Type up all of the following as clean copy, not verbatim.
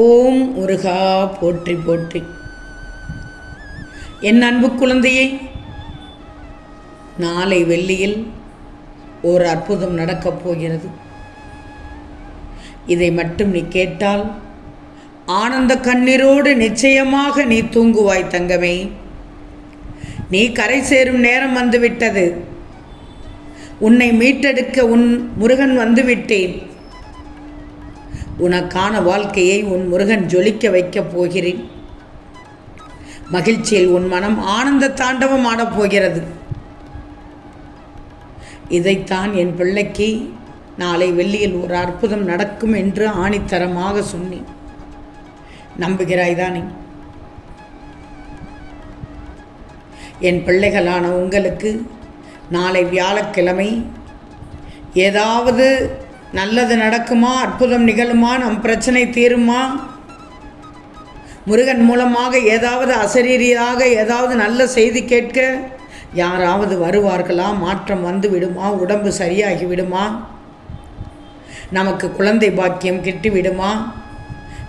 ஓம் முருகா போற்றி போற்றி. என் அன்பு குழந்தையை, நாளை வெள்ளியில் ஒரு அற்புதம் நடக்கப் போகிறது. இதை மட்டும் நீ கேட்டால் ஆனந்த கண்ணீரோடு நிச்சயமாக நீ தூங்குவாய் தங்கமே. நீ கரை சேரும் நேரம் வந்துவிட்டது. உன்னை மீட்டெடுக்க உன் முருகன் வந்துவிட்டேன். உனக்கான வாழ்க்கையை உன் முருகன் ஜொலிக்க வைக்கப் போகிறேன். மகிழ்ச்சியில் உன் மனம் ஆனந்த தாண்டவம் ஆடப் போகிறது. இதைத்தான் என் பிள்ளைக்கு நாளை வெள்ளியில் ஒரு அற்புதம் நடக்கும் என்று ஆணித்தரமாக சொன்னேன். நம்புகிறாய்தானே? என் பிள்ளைகளான உங்களுக்கு நாளை வியாழக்கிழமை ஏதாவது நல்லது நடக்குமா, அற்புதம் நிகழுமா, நம் பிரச்சனை தீருமா, முருகன் மூலமாக ஏதாவது அசரீரியாக ஏதாவது நல்ல செய்தி கேட்க யாராவது வருவார்களா, மாற்றம் வந்து விடுமா, உடம்பு சரியாகி விடுமா, நமக்கு குழந்தை பாக்கியம் கிட்டிவிடுமா,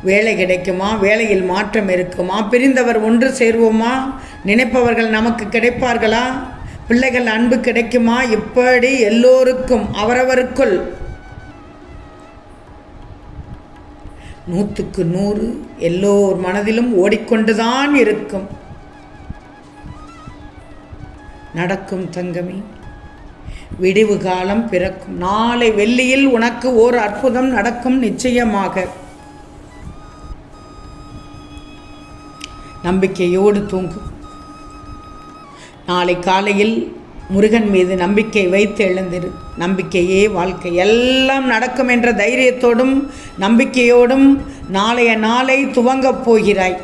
வேலை கிடைக்குமா, வேலையில் மாற்றம் இருக்குமா, பிரிந்தவர் ஒன்று சேர்வோமா, நினைப்பவர்கள் நமக்கு கிடைப்பார்களா, பிள்ளைகள் அன்பு கிடைக்குமா, இப்படி எல்லோருக்கும் அவரவருக்குள் 100க்கு 100 எல்லோர் மனதிலும் ஓடிக்கொண்டுதான் இருக்கும். நடக்கும் தங்கமே, விடிவு காலம் பிறக்கும். நாளை வெள்ளியில் உனக்கு ஓர் அற்புதம் நடக்கும் நிச்சயமாக. நம்பிக்கையோடு தூங்கு. நாளை காலையில் முருகன் மீது நம்பிக்கை வைத்து எழுந்திரு. நம்பிக்கையே வாழ்க்கை. எல்லாம் நடக்கும் என்ற தைரியத்தோடும் நம்பிக்கையோடும் நாளைய நாளை துவங்கப் போகிறாய்.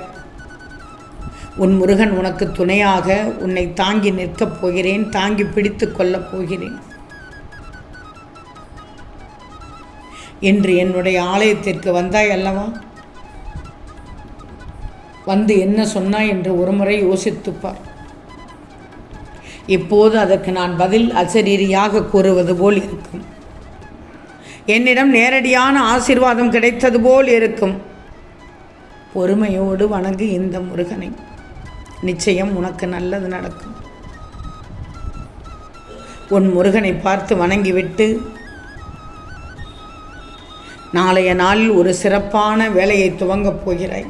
உன் முருகன் உனக்கு துணையாக உன்னை தாங்கி நிற்கப் போகிறேன். தாங்கி பிடித்து கொள்ளப் போகிறேன். இன்று என்னுடைய ஆலயத்திற்கு வந்தாய் அல்லவா? வந்து என்ன சொன்னாய் என்று ஒருமுறை யோசித்துப்பார். இப்போது அதற்கு நான் பதில் அசரீரியாக கூறுவது போல் இருக்கும். என்னிடம் நேரடியான ஆசீர்வாதம் கிடைத்தது போல் இருக்கும். பொறுமையோடு வணங்கு இந்த முருகனை. நிச்சயம் உனக்கு நல்லது நடக்கும். உன் முருகனை பார்த்து வணங்கிவிட்டு நாளைய நாளில் ஒரு சிறப்பான வேலையை துவங்கப் போகிறாய்.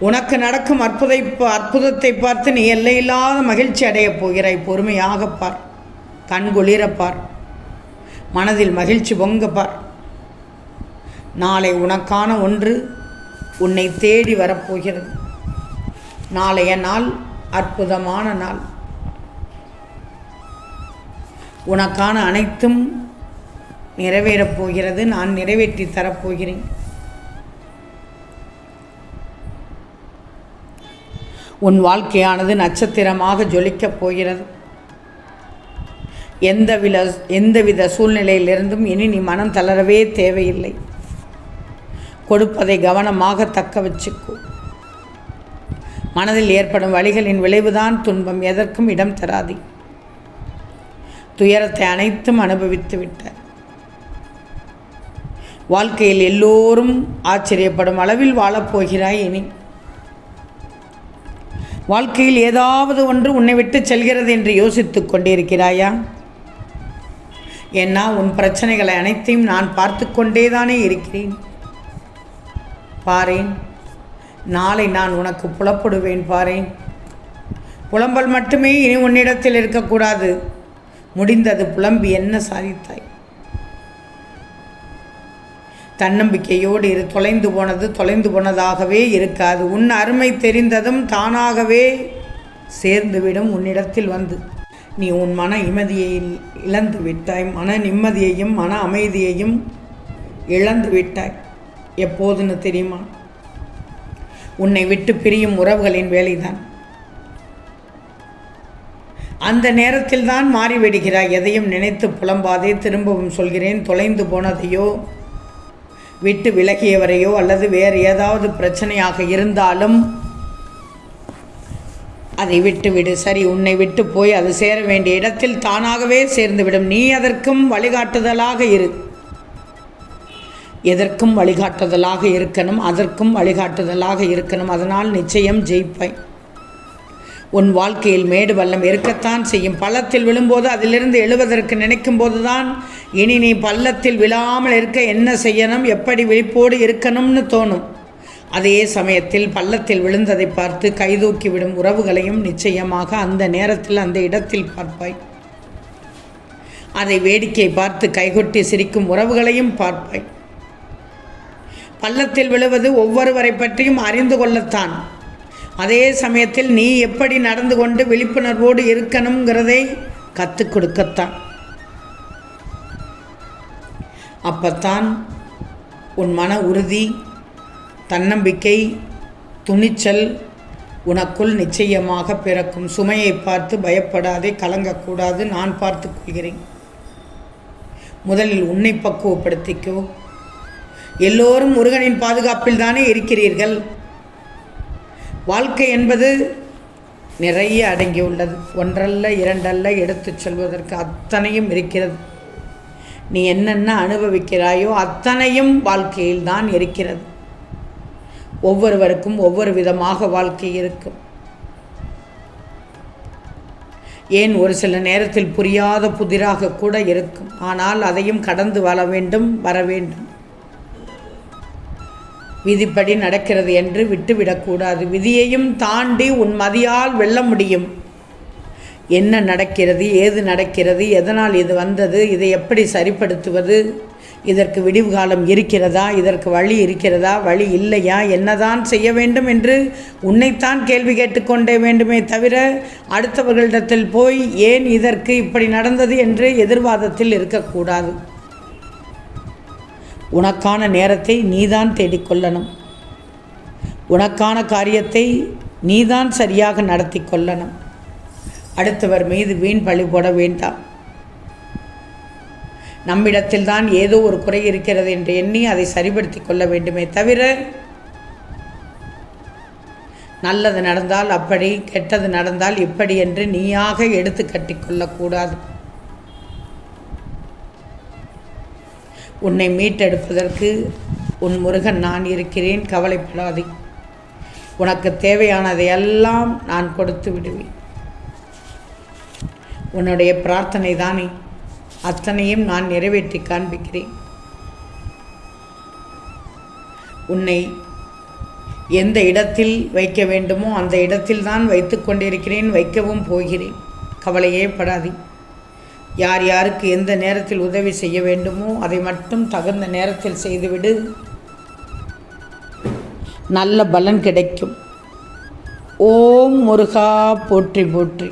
உனக்கு நடக்கும் அற்புதத்தை பார்த்து நீ எல்லையில்லாத மகிழ்ச்சி அடையப் போகிறாய். பொறுமையாக பார், கண்குளிரப்பார், மனதில் மகிழ்ச்சி பொங்கப்பார். நாளை உனக்கான ஒன்று உன்னை தேடி வரப்போகிறது. நாளைய நாள் அற்புதமான நாள். உனக்கான அனைத்தும் நிறைவேறப் போகிறது. நான் நிறைவேற்றி தரப்போகிறேன். உன் வாழ்க்கையானது நட்சத்திரமாக ஜொலிக்கப் போகிறது. எந்தவித சூழ்நிலையிலிருந்தும் இனி நீ மனம் தளரவே தேவையில்லை. கொடுப்பதை கவனமாக தக்க வச்சுக்கோ. மனதில் ஏற்படும் வலிகளின் விளைவுதான் துன்பம். எதற்கும் இடம் தராதே. துயரத்தை அனைத்தும் அனுபவித்து விட்டார். வாழ்க்கையில் எல்லோரும் ஆச்சரியப்படும் அளவில் வாழப்போகிறாய். இனி வாழ்க்கையில் ஏதாவது ஒன்று உன்னை விட்டு செல்கிறது என்று யோசித்து கொண்டிருக்கிறாயா? ஏன்னா உன் பிரச்சனைகளை அனைத்தையும் நான் பார்த்து கொண்டேதானே இருக்கிறேன். பாரேன், நாளை நான் உனக்கு புலப்படுவேன். பாரேன், புலம்பல் மட்டுமே இனி உன்னிடத்தில் இருக்கக்கூடாது. முடிந்தது புலம்பி என்ன சாதித்தாய்? தன்னம்பிக்கையோடு இரு. தொலைந்து போனதாகவே இருக்காது. உன் அருமை தெரிந்ததும் தானாகவே சேர்ந்துவிடும் உன்னிடத்தில் வந்து. நீ உன் மன நிம்மதியை இழந்து விட்டாய். மன நிம்மதியையும் மன அமைதியையும் இழந்து விட்டாய். எப்போதுன்னு தெரியுமா? உன்னை விட்டு பிரியும் உறவுகளின் வேலைதான். அந்த நேரத்தில் தான் மாறிவிடுகிறாய். எதையும் நினைத்து புலம்பாதே. திரும்பவும் சொல்கிறேன், தொலைந்து போனதையோ விட்டு விலகியவரையோ அல்லது வேறு ஏதாவது பிரச்சனையாக இருந்தாலும் அதை விட்டுவிடு. சரி, உன்னை விட்டு போய் அது சேர வேண்டிய இடத்தில் தானாகவே சேர்ந்துவிடும். நீ அதற்கும் வழிகாட்டுதலாக இரு. எதற்கும் வழிகாட்டுதலாக இருக்கணும், அதற்கும் வழிகாட்டுதலாக இருக்கணும். அதனால் நிச்சயம் ஜெயிப்பாய். உன் வாழ்க்கையில் மேடு பள்ளம் இருக்கத்தான் செய்யும். பள்ளத்தில் விழும்போது அதிலிருந்து எழுவதற்கு நினைக்கும் போதுதான் இனி நீ பள்ளத்தில் விழாமல் இருக்க என்ன செய்யணும், எப்படி விழிப்போடு இருக்கணும்னு தோணும். அதே சமயத்தில் பள்ளத்தில் விழுந்ததை பார்த்து கைதூக்கி விடும் உறவுகளையும் நிச்சயமாக அந்த நேரத்தில் அந்த இடத்தில் பார்ப்பாய். அதை வேடிக்கை பார்த்து கைகொட்டி சிரிக்கும் உறவுகளையும் பார்ப்பாய். பள்ளத்தில் விழுவது ஒவ்வொருவரை பற்றியும் அறிந்து கொள்ளத்தான். அதே சமயத்தில் நீ எப்படி நடந்து கொண்டு விழிப்புணர்வோடு இருக்கணுங்கிறதை கற்றுக் கொடுக்கத்தான். அப்பத்தான் உன் மன உறுதி, தன்னம்பிக்கை, துணிச்சல் உனக்குள் நிச்சயமாக பிறக்கும். சுமையை பார்த்து பயப்படாதே, கலங்கக்கூடாது. நான் பார்த்து கொள்கிறேன். முதலில் உன்னை பக்குவப்படுத்திக்கோ. எல்லோரும் முருகனின் பாதுகாப்பில் தானே இருக்கிறீர்கள். வாழ்க்கை என்பது நிறைய அடங்கியுள்ளது. ஒன்றல்ல இரண்டல்ல எடுத்துச் சொல்வதற்கு அத்தனையும் இருக்கிறது. நீ என்னென்ன அனுபவிக்கிறாயோ அத்தனையும் வாழ்க்கையில் தான் இருக்கிறது. ஒவ்வொருவருக்கும் ஒவ்வொரு விதமாக வாழ்க்கை இருக்கும். ஏன் ஒரு சில நேரத்தில் புரியாத புதிராக கூட இருக்கும். ஆனால் அதையும் கடந்து வர வேண்டும். விதிப்படி நடக்கிறது என்று விட்டுவிடக்கூடாது. விதியையும் தாண்டி உன் மதியால் வெல்ல முடியும். என்ன நடக்கிறது, ஏது நடக்கிறது, எதனால் இது வந்தது, இதை எப்படி சரிப்படுத்துவது, இதற்கு விடிவு காலம் இருக்கிறதா, இதற்கு வழி இருக்கிறதா, வழி இல்லையா, என்னதான் செய்ய வேண்டும் என்று உன்னைத்தான் கேள்வி கேட்டுக்கொண்டே வேண்டுமே தவிர அடுத்தவர்களிடத்தில் போய் ஏன் இதற்கு இப்படி நடந்தது என்று எதிர்வாதத்தில் இருக்கக்கூடாது. உனக்கான நேரத்தை நீதான் தேடிக்கொள்ளணும். உனக்கான காரியத்தை நீதான் சரியாக நடத்தி கொள்ளணும். அடுத்தவர் மீது வீண் பழி போட வேண்டாம். நம்மிடத்தில் தான் ஏதோ ஒரு குறை இருக்கிறது என்று எண்ணி அதை சரிப்படுத்தி கொள்ள வேண்டுமே தவிர நல்லது நடந்தால் அப்படி, கெட்டது நடந்தால் இப்படி என்று நீயாக எடுத்து கட்டிக்கொள்ளக்கூடாது. உன்னை மீட்டெடுப்பதற்கு உன் முருகன் நான் இருக்கிறேன், கவலைப்படாதே. உனக்கு தேவையானதையெல்லாம் நான் கொடுத்து விடுவேன். உன்னுடைய பிரார்த்தனை தானே, அத்தனையும் நான் நிறைவேற்றி காண்பிக்கிறேன். உன்னை எந்த இடத்தில் வைக்க வேண்டுமோ அந்த இடத்தில் தான் வைத்து கொண்டிருக்கிறேன், வைக்கவும் போகிறேன். கவலையே படாதே. யார் யாருக்கு எந்த நேரத்தில் உதவி செய்ய வேண்டுமோ அதை மட்டும் தகுந்த நேரத்தில் செய்துவிடு. நல்ல பலன் கிடைக்கும். ஓம் முருகா போற்றி போற்றி.